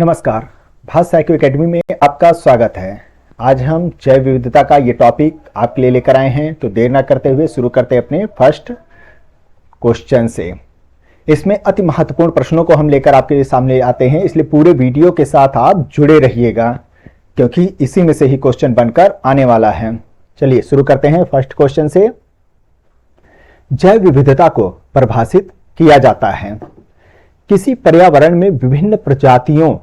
नमस्कार, भाषा psycho academy में आपका स्वागत है। आज हम जैव विविधता का ये टॉपिक आपके लिए लेकर आए हैं, तो देर ना करते हुए शुरू करते हैं अपने फर्स्ट क्वेश्चन से। इसमें अति महत्वपूर्ण प्रश्नों को हम लेकर आपके सामने आते हैं, इसलिए पूरे वीडियो के साथ आप जुड़े रहिएगा क्योंकि इसी में से ही क्वेश्चन बनकर आने वाला है। चलिए शुरू करते हैं फर्स्ट क्वेश्चन से। जैव विविधता को परिभाषित किया जाता है किसी पर्यावरण में विभिन्न प्रजातियों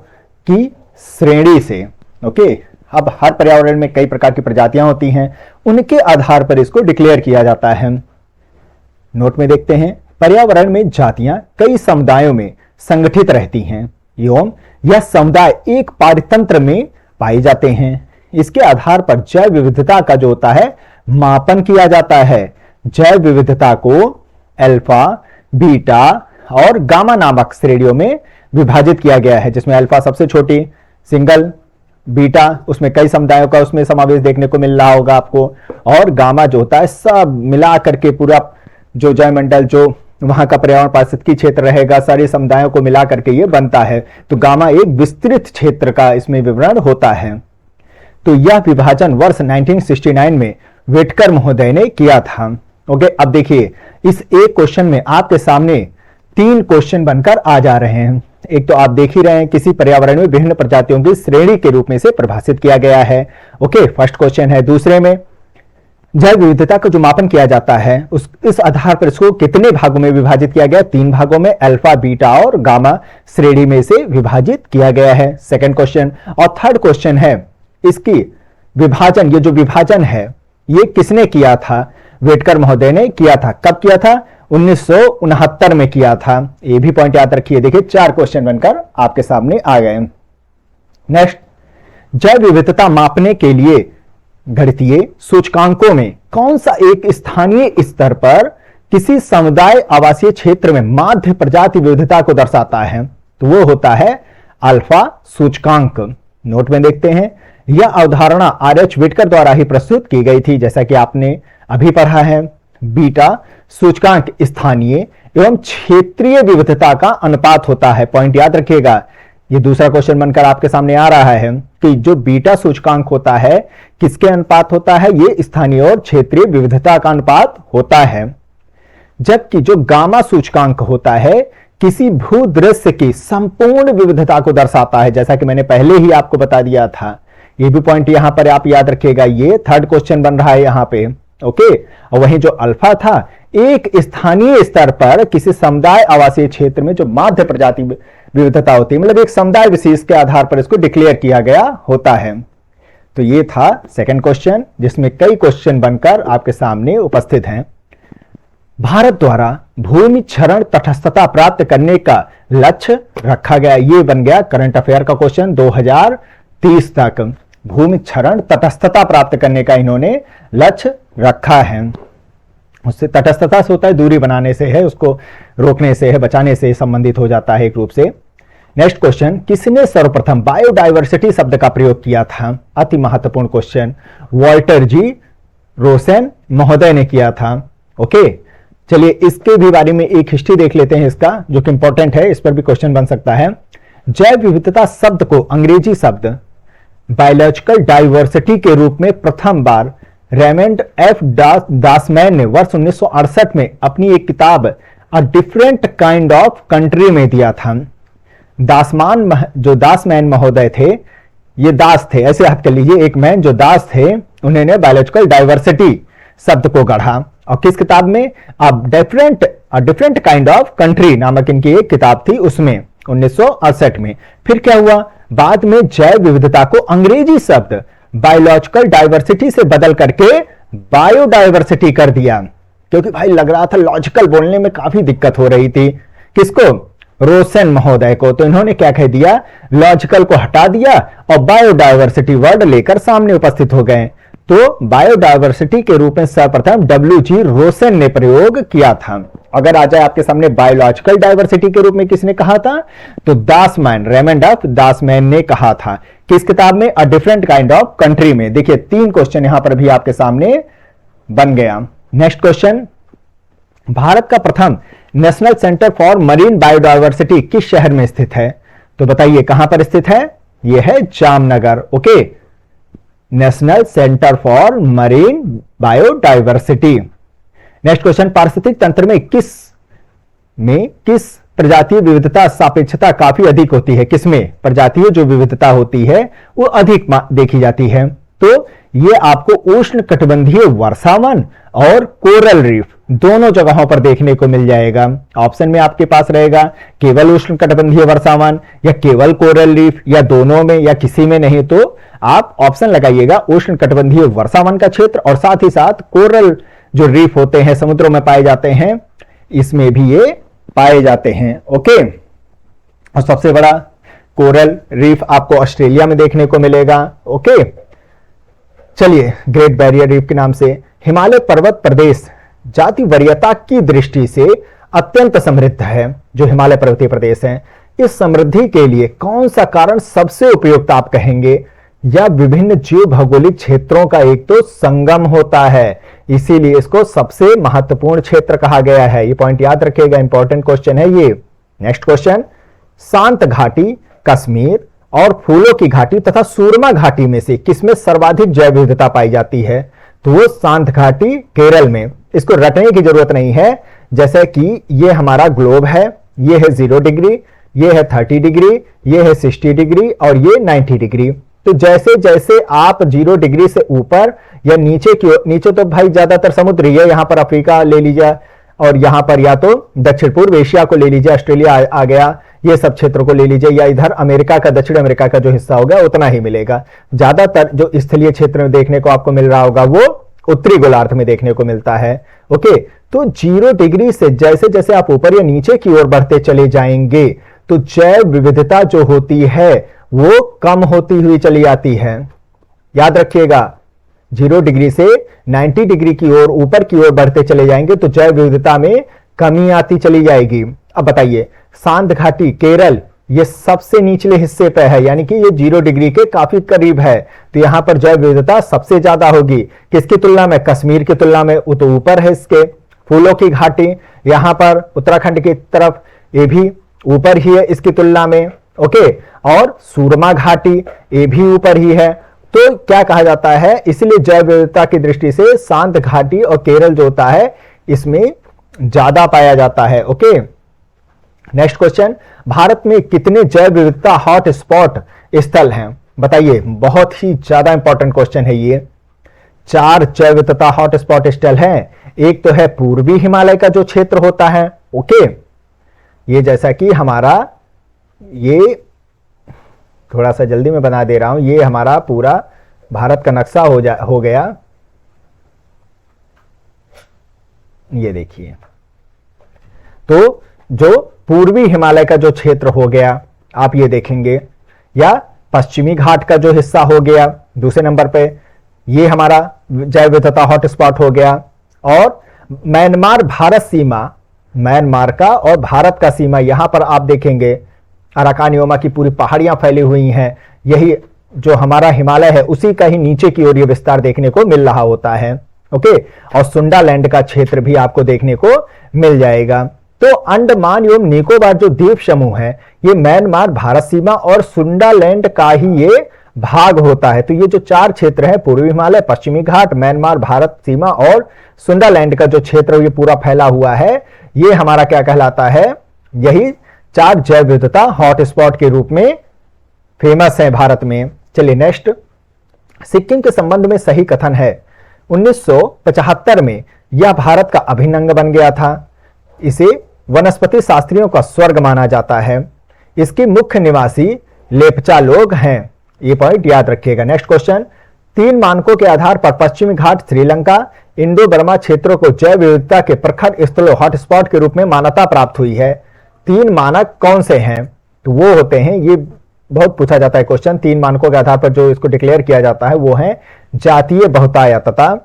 की श्रेणी से। ओके, अब हर पर्यावरण में कई प्रकार की प्रजातियां होती हैं, उनके आधार पर इसको डिक्लेयर किया जाता है। नोट में देखते हैं, पर्यावरण में जातियां कई समुदायों में संगठित रहती हैं एवं यह समुदाय एक पारतंत्र में पाए जाते हैं। इसके आधार पर जैव विविधता का जो होता है मापन किया जाता है। जैव विविधता को अल्फा, बीटा और गामा नामक श्रेणियों में विभाजित किया गया है, जिसमें अल्फा सबसे छोटी सिंगल, बीटा उसमें कई समुदायों का उसमें समावेश देखने को मिल रहा होगा आपको, और गामा जो होता है सब मिला करके पूरा जो जैवमंडल जो वहां का पर्यावरण पारिस्थितिकी क्षेत्र रहेगा, सारे समुदायों को मिला करके ये बनता है। तो गामा एक विस्तृत क्षेत्र का इसमें विवरण होता है। तो यह विभाजन वर्ष 1969 में व्हिटकर महोदय ने किया था। ओके, अब देखिए इस एक क्वेश्चन में आपके सामने 3 क्वेश्चन बनकर आ जा रहे हैं। एक तो आप देख ही रहे हैं, किसी पर्यावरण में विभिन्न प्रजातियों की श्रेणी के रूप में से परिभाषित किया गया है। ओके, फर्स्ट क्वेश्चन है। दूसरे में जैव विविधता का जो मापन किया जाता है इस आधार पर इसको कितने भागों में विभाजित किया गया? 3 भागों में, अल्फा, बीटा और गामा श्रेणी में से विभाजित किया गया है। Second question. और थर्ड क्वेश्चन है, इसकी विभाजन, ये जो विभाजन है ये किसने किया था? व्हिटकर महोदय ने किया था। कब किया था? 1969 में किया था। ये भी पॉइंट याद रखिए। देखिए 4 क्वेश्चन बनकर आपके सामने आ गए। नेक्स्ट, जैव विविधता मापने के लिए गणितीय सूचकांकों में कौन सा एक स्थानीय स्तर पर किसी समुदाय आवासीय क्षेत्र में माध्य प्रजाति विविधता को दर्शाता है? तो वो होता है अल्फा सूचकांक। नोट में देखते हैं, यह अवधारणा आर.एच. व्हिटकर द्वारा ही प्रस्तुत की गई थी, जैसा कि आपने अभी पढ़ा है। बीटा सूचकांक स्थानीय एवं क्षेत्रीय विविधता का अनुपात होता है। पॉइंट याद रखिएगा, ये दूसरा क्वेश्चन बनकर आपके सामने आ रहा है कि जो बीटा सूचकांक होता है किसके अनुपात होता है? ये स्थानीय और क्षेत्रीय विविधता का अनुपात होता है। जबकि जो गामा सूचकांक होता है किसी भूदृश्य की संपूर्ण विविधता को दर्शाता है, जैसा कि मैंने पहले ही आपको बता दिया था। ये भी पॉइंट यहां पर आप याद रखिएगा, ये थर्ड क्वेश्चन बन रहा है यहां पे। ओके, और वहीं जो अल्फा था एक स्थानीय स्तर पर किसी समुदाय आवासीय क्षेत्र में जो माध्य प्रजाति विविधता होती है, मतलब एक समुदाय विशेष के आधार पर इसको डिक्लेयर किया गया होता है। तो ये था सेकंड क्वेश्चन, जिसमें कई क्वेश्चन बनकर आपके सामने उपस्थित हैं। भारत द्वारा भूमि क्षरण तटस्थता प्राप्त करने का लक्ष्य रखा गया। ये बन गया करंट अफेयर का क्वेश्चन 2030 तक। भूमि क्षरण तटस्थता प्राप्त करने का इन्होंने लक्ष्य रखा है। उससे तटस्थता से होता है दूरी बनाने से है, उसको रोकने से है, बचाने से संबंधित हो जाता है एक रूप से। नेक्स्ट क्वेश्चन, किसने सर्वप्रथम बायोडायवर्सिटी शब्द का प्रयोग किया था? अति महत्वपूर्ण क्वेश्चन। वॉल्टर जी रोसेन महोदय ने किया था। ओके, चलिए इसके भी बारे में एक हिस्ट्री देख लेते हैं इसका, जो कि इंपॉर्टेंट है, इस पर भी क्वेश्चन बन सकता है। जैव विविधता शब्द को अंग्रेजी शब्द बायोलॉजिकल डाइवर्सिटी के रूप में प्रथम बार रेमंड एफ दासमैन ने वर्ष 1968 में अपनी एक किताब a different kind of country में दिया था। दासमैन महोदय थे, ये दास थे, ऐसे याद कर लीजिए, एक मैन जो दास थे, उन्होंने बायोलॉजिकल डाइवर्सिटी शब्द को गढ़ा। और किस किताब में? A different kind of country नामक इनकी एक किताब थी, उसमें 1968 में। फिर क्या हुआ? बाद में जैव विविधता को अंग्रेजी शब्द बायोलॉजिकल डाइवर्सिटी से बदल करके बायोडायवर्सिटी कर दिया, क्योंकि भाई लग रहा था लॉजिकल बोलने में काफी दिक्कत हो रही थी। किसको? रोसेन महोदय को। तो इन्होंने क्या कह दिया, लॉजिकल को हटा दिया और बायोडायवर्सिटी वर्ड लेकर सामने उपस्थित हो गए। तो बायोडायवर्सिटी के रूप में सर्वप्रथम डब्ल्यू.जी. रोसेन ने प्रयोग किया था। अगर आ जाए आपके सामने बायोलॉजिकल डाइवर्सिटी के रूप में किसने कहा था, तो दासमैन, रेमंड ऑफ दासमैन ने कहा था। किस किताब में? A different kind of country में। देखिए 3 क्वेश्चन यहां पर भी आपके सामने बन गया। नेक्स्ट क्वेश्चन, भारत का प्रथम national centre for marine biodiversity किस शहर में स्थित है? तो बताइए कहां पर स्थित है? यह है Jamnagar. Okay, national centre for marine biodiversity. Next question, पारिस्थितिक तंत्र में किस प्रजातीय विविधता सापेक्षता काफी अधिक होती है? किसमें प्रजातीय जो विविधता होती है वो अधिक देखी जाती है? तो ये आपको उष्ण कटिबंधीय वर्षावन और कोरल रीफ दोनों जगहों पर देखने को मिल जाएगा। ऑप्शन में आपके पास रहेगा केवल उष्ण कटिबंधीय वर्षावन या केवल कोरल रीफ या दोनों में या किसी में नहीं, तो आप ऑप्शन लगाइएगा उष्ण कटिबंधीय वर्षावन का क्षेत्र और साथ ही साथ कोरल जो रीफ होते हैं समुद्रों में पाए जाते हैं इसमें भी ये पाए जाते हैं। ओके, और सबसे बड़ा कोरल रीफ आपको ऑस्ट्रेलिया में देखने को मिलेगा। ओके, चलिए, ग्रेट बैरियर रीफ के नाम से हिमालय पर्वत प्रदेश जाति वरीयता की दृष्टि से अत्यंत समृद्ध है। जो हिमालय पर्वतीय प्रदेश है, इस समृद्धि के लिए कौन सा कारण सबसे उपयुक्त आप कहेंगे? या विभिन्न जीव भौगोलिक क्षेत्रों का एक तो संगम होता है, इसीलिए इसको सबसे महत्वपूर्ण क्षेत्र कहा गया है। ये पॉइंट याद रखिएगा, इंपॉर्टेंट क्वेश्चन है ये। नेक्स्ट क्वेश्चन, शांत घाटी, कश्मीर और फूलों की घाटी तथा सूरमा घाटी में से किसमें सर्वाधिक जैव विविधता पाई जाती है? तो वो शांत घाटी केरल में। इसको रटने की जरूरत नहीं है, जैसे कि ये हमारा ग्लोब है, ये है 0 डिग्री, ये है 30 डिग्री, ये है 60 डिग्री और ये 90 डिग्री। तो जैसे जैसे आप 0 डिग्री से ऊपर या नीचे की नीचे तो भाई ज्यादातर समुद्री है, यहां पर अफ्रीका ले लीजिए और यहां पर या तो दक्षिण पूर्व एशिया को ले लीजिए, ऑस्ट्रेलिया आ गया, ये सब क्षेत्रों को ले लीजिए, या इधर अमेरिका का दक्षिण अमेरिका का जो हिस्सा होगा उतना ही मिलेगा। ज्यादातर जो स्थलीय क्षेत्र में देखने को आपको मिल रहा होगा वो उत्तरी गोलार्ध में देखने को मिलता है। ओके, तो 0 डिग्री से जैसे जैसे आप ऊपर या नीचे की ओर बढ़ते चले जाएंगे तो जैव विविधता जो होती है वो कम होती हुई चली आती है। याद रखिएगा, 0 डिग्री से 90 डिग्री की ओर ऊपर की ओर बढ़ते चले जाएंगे तो जैव विविधता में कमी आती चली जाएगी। अब बताइए, शांत घाटी केरल ये सबसे निचले हिस्से पे है, यानी कि ये 0 डिग्री के काफी करीब है, तो यहां पर जैव विविधता सबसे ज्यादा होगी। किसकी तुलना में? कश्मीर की तुलना में, वो तो ऊपर है इसके। फूलों की घाटी यहां पर उत्तराखंड की तरफ, ये भी ऊपर ही है इसकी तुलना में। ओके, और सूरमा घाटी ये भी ऊपर ही है। तो क्या कहा जाता है, इसलिए जैव विविधता की दृष्टि से शांत घाटी और केरल जो होता है इसमें ज्यादा पाया जाता है। ओके, नेक्स्ट क्वेश्चन, भारत में कितने जैव विविधता हॉट स्पॉट स्थल हैं? बताइए, बहुत ही ज्यादा इंपॉर्टेंट क्वेश्चन है ये। 4 जैव विविधता हॉट स्पॉट स्थल हैं। एक तो है पूर्वी हिमालय का जो क्षेत्र होता है। ओके, ये जैसा कि हमारा, ये थोड़ा सा जल्दी में बना दे रहा हूं, ये हमारा पूरा भारत का नक्शा हो गया। ये देखिए, तो जो पूर्वी हिमालय का जो क्षेत्र हो गया आप ये देखेंगे, या पश्चिमी घाट का जो हिस्सा हो गया दूसरे नंबर पे, ये हमारा जैव विविधता हॉटस्पॉट हो गया। और म्यांमार भारत सीमा, म्यांमार का और भारत का सीमा, यहां पर आप देखेंगे अराकानियोमा की पूरी पहाड़ियां फैली हुई हैं। यही जो हमारा हिमालय है उसी का ही नीचे की ओर ये विस्तार देखने को मिल रहा होता है। ओके, और सुंडालैंड का क्षेत्र भी आपको देखने को मिल जाएगा। तो अंडमान एवं निकोबार जो द्वीप समूह है ये म्यांमार भारत सीमा और सुंडालैंड का ही ये भाग होता है। तो ये जो 4 क्षेत्र है, पूर्वी हिमालय, पश्चिमी घाट, म्यांमार भारत सीमा और सुंडालैंड का जो क्षेत्र ये पूरा फैला हुआ है, ये हमारा क्या कहलाता है? यही 4 जैव विविधता हॉटस्पॉट के रूप में फेमस है भारत में। चलिए नेक्स्ट, सिक्किम के संबंध में सही कथन है। 1975 में यह भारत का अभिन्न अंग बन गया था। इसे वनस्पति शास्त्रियों का स्वर्ग माना जाता है। इसके मुख्य निवासी लेपचा लोग हैं। ये पॉइंट याद रखिएगा। नेक्स्ट क्वेश्चन, 3 मानकों के आधार पर पश्चिमी घाट, श्रीलंका, इंडो बर्मा क्षेत्रों को जैव विविधता के प्रखर स्थलों हॉटस्पॉट के रूप में मान्यता प्राप्त हुई है। 3 मानक कौन से हैं? तो वो होते हैं, ये बहुत पूछा जाता है क्वेश्चन, 3 मानकों के आधार पर जो इसको डिक्लेयर किया जाता है वो है जातीय बहुतायतता,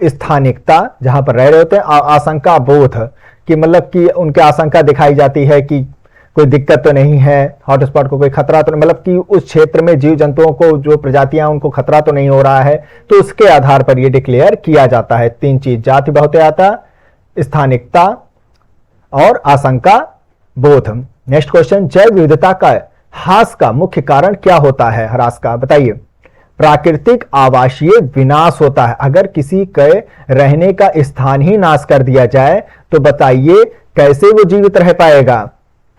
स्थानिकता जहां पर रह रहे होते हैं, आशंका बोध कि मतलब कि उनकी आशंका दिखाई जाती है कि कोई दिक्कत तो नहीं है, हॉटस्पॉट को कोई खतरा तो नहीं, मतलब कि उस क्षेत्र में जीव जंतुओं को जो प्रजातियां उनको खतरा तो नहीं हो रहा है, तो उसके आधार पर यह डिक्लेयर किया जाता है। 3 चीज, जाति बहुतायता, स्थानिकता और आशंका बोध। नेक्स्ट क्वेश्चन, जैव विविधता का ह्रास का मुख्य कारण क्या होता है? ह्रास का बताइए। प्राकृतिक आवासीय विनाश होता है। अगर किसी के रहने का स्थान ही नाश कर दिया जाए तो बताइए कैसे वो जीवित रह पाएगा,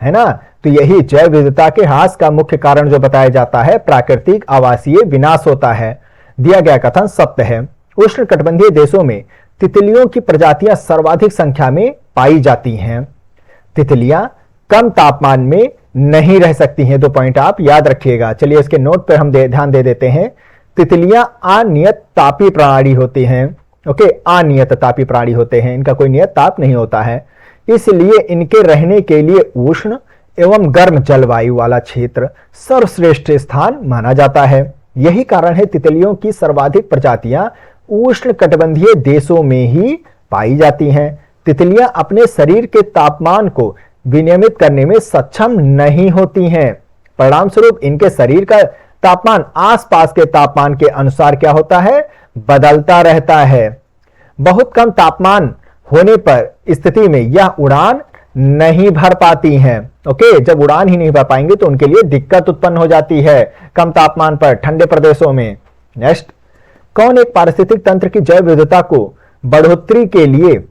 है ना? तो यही जैव विविधता के ह्रास का मुख्य कारण जो बताया जाता है, प्राकृतिक आवासीय विनाश होता है। दिया गया कथन सत्य है। उष्णकटिबंधीय देशों में तितलियों की प्रजातियां सर्वाधिक संख्या में पाई जाती हैं। तितलियां कम तापमान में नहीं रह सकती हैं। 2 पॉइंट आप याद रखिएगा। चलिए इसके नोट पर हम ध्यान दे देते हैं। तितलियां अनियत तापी प्राणी होती हैं। ओके, अनियत तापी प्राणी होते हैं, इनका कोई नियत ताप नहीं होता है, इसलिए इनके रहने के लिए उष्ण एवं गर्म जलवायु वाला क्षेत्र सर्वश्रेष्ठ स्थान माना जाता है। यही कारण है तितलियों की सर्वाधिक प्रजातियां उष्णकटिबंधीय देशों में ही पाई जाती हैं। तितलियां अपने शरीर के तापमान को विनियमित करने में सक्षम नहीं होती हैं। परिणाम स्वरूप इनके शरीर का तापमान आसपास के तापमान के अनुसार क्या होता है? बदलता रहता है। बहुत कम तापमान होने पर स्थिति में यह उड़ान नहीं भर पाती हैं। ओके, जब उड़ान ही नहीं भर पाएंगे तो उनके लिए दिक्कत उत्पन्न हो जाती है कम तापमान पर ठंडे प्रदेशों में। नेक्स्ट, कौन एक पारिस्थितिक तंत्र की जैव विविधता को बढ़ोतरी के लिए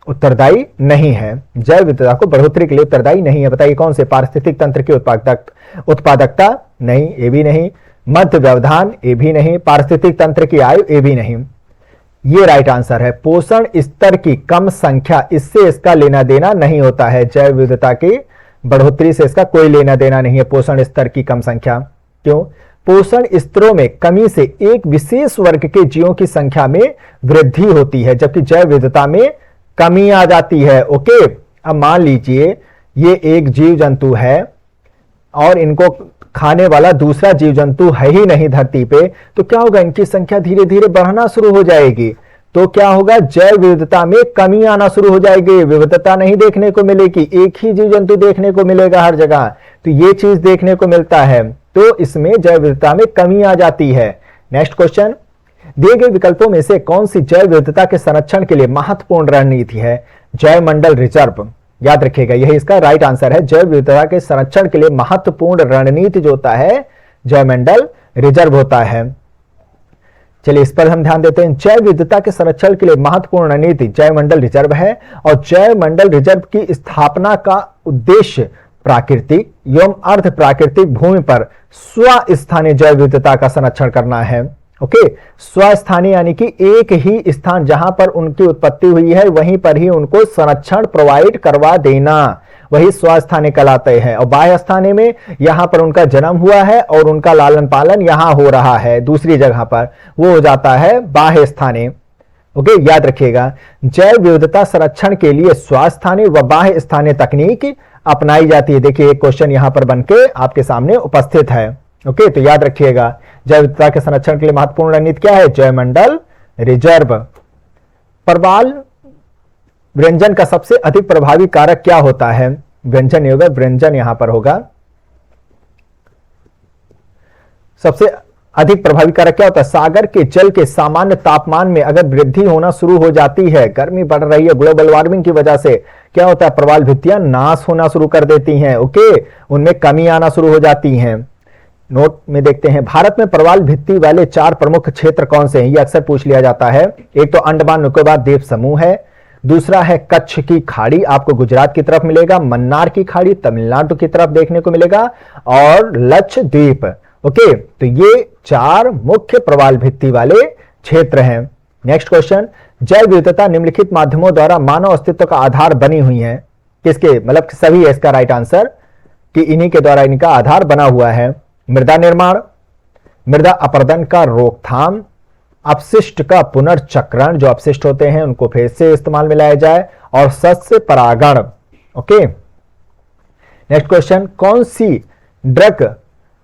उत्तरदायी नहीं है? जैव विविधता को बढ़ोतरी के लिए उत्तरदायी नहीं है, बताइए कौन से? पारिस्थितिक तंत्र की उत्पादकता नहीं, ये भी नहीं। मध्य व्यवधान, ये भी नहीं। पारिस्थितिक तंत्र की आयु, ये भी नहीं। ये राइट आंसर है। पोषण स्तर की कम संख्या, इससे इसका लेना देना नहीं होता है। जैव विविधता की बढ़ोतरी से इसका कोई लेना देना नहीं है, पोषण स्तर की कम संख्या। क्यों? पोषण स्तरों में कमी से एक विशेष वर्ग के जीवों की संख्या में वृद्धि होती है, जबकि जैव विविधता में कमी आ जाती है। ओके, अब मान लीजिए ये एक जीव जंतु है और इनको खाने वाला दूसरा जीव जंतु है ही नहीं धरती पे, तो क्या होगा? इनकी संख्या धीरे धीरे बढ़ना शुरू हो जाएगी। तो क्या होगा? जैव विविधता में कमी आना शुरू हो जाएगी, विविधता नहीं देखने को मिलेगी, एक ही जीव जंतु देखने को मिलेगा हर जगह। तो ये चीज देखने को मिलता है, तो इसमें जैव विविधता में कमी आ जाती है। नेक्स्ट क्वेश्चन, दिए गए विकल्पों में से कौन सी जैव विविधता के संरक्षण के लिए महत्वपूर्ण रणनीति है? जैव मंडल रिजर्व, याद रखिएगा यही इसका राइट आंसर है। जैव विविधता के संरक्षण के लिए महत्वपूर्ण रणनीति जो होता है जैव मंडल रिजर्व होता है। चलिए इस पर हम ध्यान देते हैं। जैव विविधता के संरक्षण के लिए महत्वपूर्ण रणनीति जैव मंडल रिजर्व है, और जैव मंडल रिजर्व की स्थापना का उद्देश्य प्राकृतिक एवं अर्ध प्राकृतिक भूमि पर स्वस्थानीय जैव विविधता का संरक्षण करना है। ओके, स्वस्थानीय यानी कि एक ही स्थान जहां पर उनकी उत्पत्ति हुई है वहीं पर ही उनको संरक्षण प्रोवाइड करवा देना, वही स्वस्थानीय कहलाते हैं। और बाह्य स्थानीय में यहां पर उनका जन्म हुआ है और उनका लालन पालन यहां हो रहा है दूसरी जगह पर, वो हो जाता है बाह्य स्थानीय। ओके, याद रखिएगा जैव विविधता संरक्षण के लिए स्वस्थानीय व बाह्य स्थानीय तकनीक अपनाई जाती है। देखिए एक क्वेश्चन यहां पर बनके आपके सामने उपस्थित है। ओके, तो याद रखिएगा जैव विविधता के संरक्षण के लिए महत्वपूर्ण रणनीति क्या है? जैव मंडल रिजर्व। परवाल व्यंजन का सबसे अधिक प्रभावी कारक क्या होता है? व्यंजन होगा, व्यंजन यहां पर होगा। सबसे अधिक प्रभावी कारक क्या होता है? सागर के जल के सामान्य तापमान में अगर वृद्धि होना शुरू हो जाती है, गर्मी बढ़ रही है ग्लोबल वार्मिंग की वजह से, क्या होता है? प्रवाल भित्तियां नाश होना शुरू कर देती हैं। ओके, उनमें कमी आना शुरू हो जाती हैं। नोट में देखते हैं, भारत में प्रवाल भित्ति वाले 4 प्रमुख क्षेत्र कौन से हैं? ये अक्सर पूछ लिया जाता है। एक तो अंडमान निकोबार द्वीप समूह है, दूसरा है कच्छ की खाड़ी, आपको गुजरात की तरफ मिलेगा, मन्नार की खाड़ी तमिलनाडु की तरफ देखने को मिलेगा, और लक्षद्वीप। ओके, तो ये 4 मुख्य प्रवाल भित्ति वाले क्षेत्र हैं। नेक्स्ट क्वेश्चन, जैव विविधता निम्नलिखित माध्यमों द्वारा मानव अस्तित्व का आधार बनी हुई है। किसके? मतलब सभी है इसका राइट आंसर, कि इन्हीं के द्वारा इनका आधार बना हुआ है। मृदा निर्माण, मृदा अपरदन का रोकथाम, अपशिष्ट का पुनर्चक्रण, जो अपशिष्ट होते हैं उनको फिर से इस्तेमाल में लाया जाए, और सस्य परागण। ओके, नेक्स्ट क्वेश्चन, कौन सी ड्रग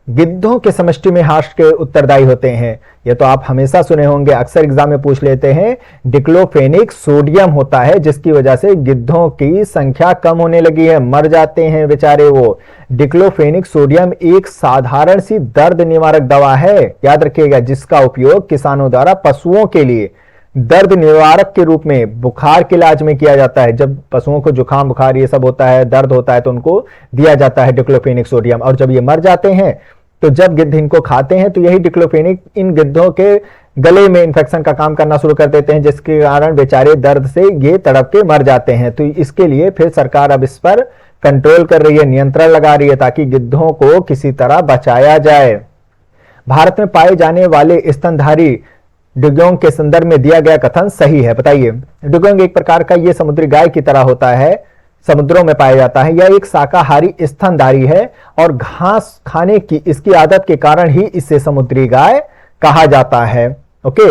गिद्धों के समष्टि में ह्रास के उत्तरदायी होते हैं? ये तो आप हमेशा सुने होंगे, अक्सर एग्जाम में पूछ लेते हैं। डिक्लोफेनिक सोडियम होता है, जिसकी वजह से गिद्धों की संख्या कम होने लगी है, मर जाते हैं बेचारे वो। डिक्लोफेनिक सोडियम एक साधारण सी दर्द निवारक दवा है, याद रखिएगा, जिसका उपयोग किसानों द्वारा पशुओं के लिए दर्द निवारक के रूप में बुखार के इलाज में किया जाता है। जब पशुओं को जुकाम बुखार ये सब होता है, दर्द होता है, तो उनको दिया जाता है डिक्लोफेनिक सोडियम। और जब ये मर जाते हैं तो जब गिद्ध इनको खाते हैं तो यही डिक्लोफेनिक इन गिद्धों के गले में इंफेक्शन का काम करना शुरू कर देते हैं, जिसके कारण बेचारे दर्द से ये तड़प के मर जाते हैं। तो इसके लिए फिर सरकार अब इस पर कंट्रोल कर रही है, नियंत्रण लगा रही है, ताकि गिद्धों को किसी तरह बचाया जाए। भारत में पाए जाने वाले स्तनधारी डुगोंग के संदर्भ में दिया गया कथन सही है, बताइए। डुगोंग एक प्रकार का ये समुद्री गाय की तरह होता है, समुद्रों में पाया जाता है। यह एक शाकाहारी स्तनधारी है और घास खाने की इसकी आदत के कारण ही इसे समुद्री गाय कहा जाता है। ओके,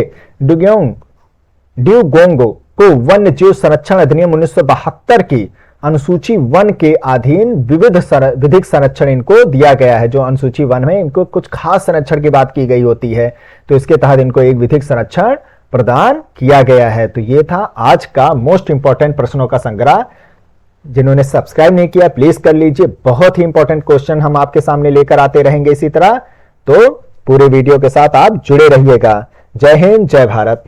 ड्यूगोंग को वन्य जीव संरक्षण अधिनियम 1972 की अनुसूची वन के अधीन विधिक संरक्षण इनको दिया गया है। जो अनुसूची वन में इनको कुछ खास संरक्षण की बात की गई होती है, तो इसके तहत इनको एक विधिक संरक्षण प्रदान किया गया है। तो ये था आज का मोस्ट इंपॉर्टेंट प्रश्नों का संग्रह। जिन्होंने सब्सक्राइब नहीं किया प्लीज कर लीजिए, बहुत ही इंपॉर्टेंट क्वेश्चन हम आपके सामने लेकर आते रहेंगे इसी तरह। तो पूरे वीडियो के साथ आप जुड़े रहिएगा। जय हिंद, जय भारत।